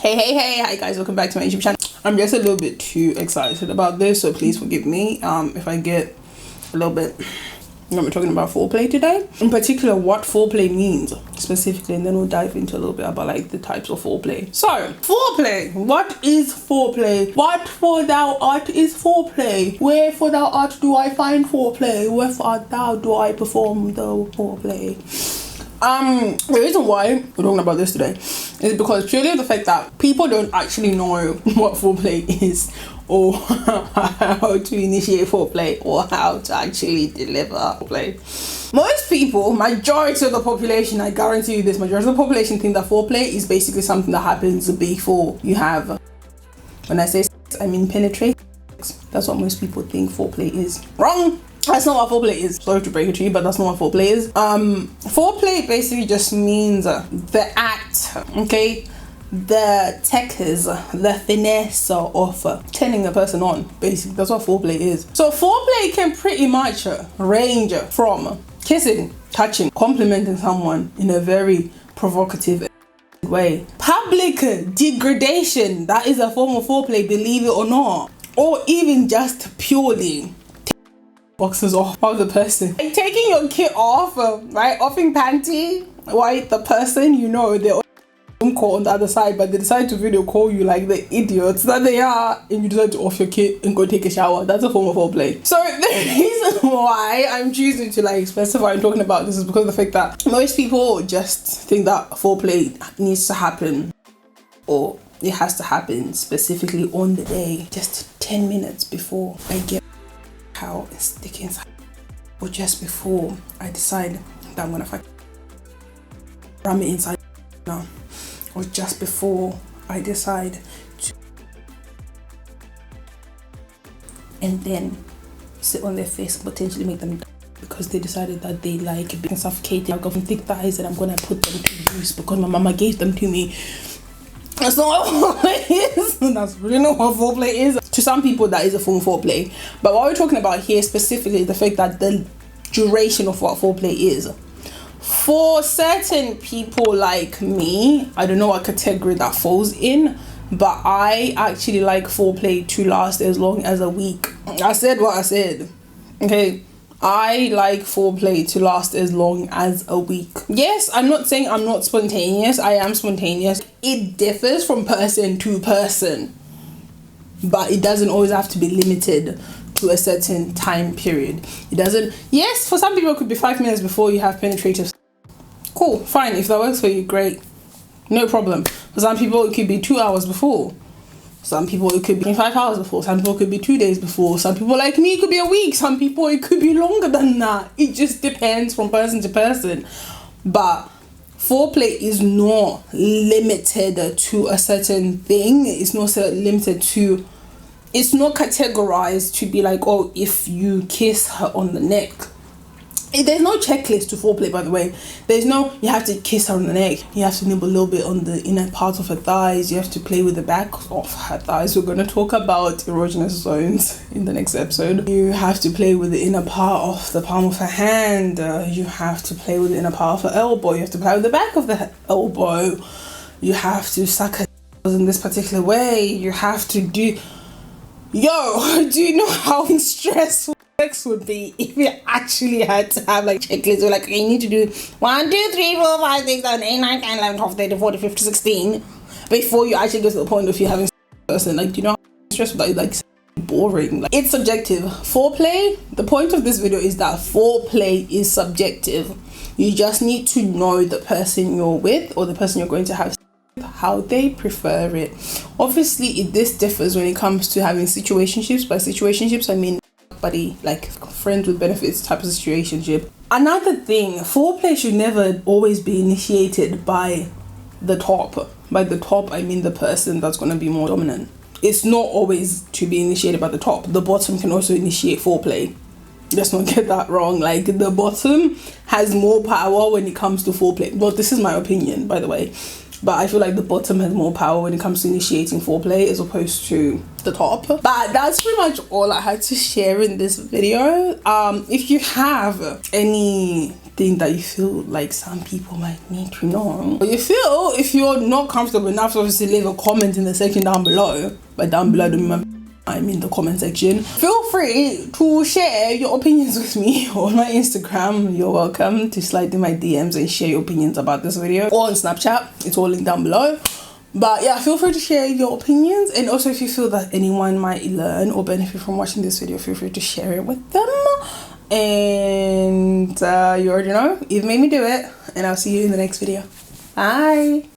Hey, hi guys, welcome back to my YouTube channel. I'm just a little bit too excited about this, so please forgive me if I get a little bit. We're talking about foreplay today, in particular what foreplay means specifically, and then we'll dive into a little bit about like the types of foreplay. So foreplay, what is foreplay? What for thou art is foreplay? Where for thou art do I find foreplay? Wherefore art thou do I perform the foreplay? The reason why we're talking about this today is because purely of the fact that people don't actually know what foreplay is, or how to initiate foreplay, or how to actually deliver foreplay. Most people, majority of the population, I guarantee you this, majority of the population think that foreplay is basically something that happens before you have, when I say sex, I mean penetrate. That's what most people think foreplay is. Wrong! That's not what foreplay is. Sorry to break it to you, but that's not what foreplay is. Foreplay basically just means the act, okay? The techers, the finesse of turning a person on. Basically, that's what foreplay is. So foreplay can pretty much range from kissing, touching, complimenting someone in a very provocative way. Public degradation, that is a form of foreplay, believe it or not. Or even just purely boxes off of the person. Like taking your kit off, right? Offing panty, right? The person, you know, they're on call on the other side, but they decide to video call you like the idiots that they are, and you decide to off your kit and go take a shower. That's a form of foreplay. So the reason why I'm choosing to like specify and talking about this is because of the fact that most people just think that foreplay needs to happen, or it has to happen specifically on the day, just 10 minutes before I get out and stick inside, or just before I decide that I'm gonna ram it inside now, or just before I decide to, and then sit on their face and potentially make them die because they decided that they like being suffocated. I've got some thick thighs and I'm gonna put them to use because my mama gave them to me. That's not what foreplay is. That's really not what foreplay is. To some people, that is a form of foreplay. But what we're talking about here specifically is the fact that the duration of what foreplay is. For certain people like me, I don't know what category that falls in, but I actually like foreplay to last as long as a week. I said what I said. Okay. I like foreplay to last as long as a week. Yes, I'm not saying I'm not spontaneous. I am spontaneous. It differs from person to person, but it doesn't always have to be limited to a certain time period. It doesn't. Yes, for some people it could be 5 minutes before you have penetrative. Cool, fine. If that works for you, great. No problem. For some people it could be 2 hours before. Some people it could be 5 hours before. Some people it could be 2 days before. Some people like me it could be a week. Some people it could be longer than that. It just depends from person to person. But foreplay is not limited to a certain thing. It's not limited to, it's not categorized to be like, oh, if you kiss her on the neck. There's no checklist to foreplay, by the way. There's no, you have to kiss her on the neck. You have to nibble a little bit on the inner part of her thighs. You have to play with the back of her thighs. We're going to talk about erogenous zones in the next episode. You have to play with the inner part of the palm of her hand. You have to play with the inner part of her elbow. You have to play with the back of the elbow. You have to suck her in this particular way. You have to do... Yo, do you know how stressful sex would be if you actually had to have like checklists? Or like, okay, you need to do 1, 2, 3, 4, 5, 6, 7, 8, 9, 10, 11, 12, 13, 14, 15, 16 before you actually get to the point of you having sex with a person. Like, do you know how stressful that is? Like, boring. Like, it's subjective. Foreplay, the point of this video is that foreplay is subjective. You just need to know the person you're with, or the person you're going to have, how they prefer it. Obviously this differs when it comes to having situationships. By situationships I mean buddy, like friends with benefits type of situationship. Another thing, foreplay should never always be initiated by the top. By the top I mean the person that's going to be more dominant. It's not always to be initiated by the top. The bottom can also initiate foreplay. Let's not get that wrong. Like, the bottom has more power when it comes to foreplay. Well, this is my opinion, by the way. But I feel like the bottom has more power when it comes to initiating foreplay as opposed to the top. But that's pretty much all I had to share in this video. If you have any anything that you feel like some people might need to know. But you feel, if you're not comfortable enough, obviously leave a comment in the section down below. But down below, I'm in the comment section. Feel free to share your opinions with me on my Instagram. You're welcome to slide in my DMs and share your opinions about this video, or on Snapchat. It's all linked down below. But yeah, feel free to share your opinions, and also if you feel that anyone might learn or benefit from watching this video, feel free to share it with them. And you already know, you've made me do it, and I'll see you in the next video. Bye.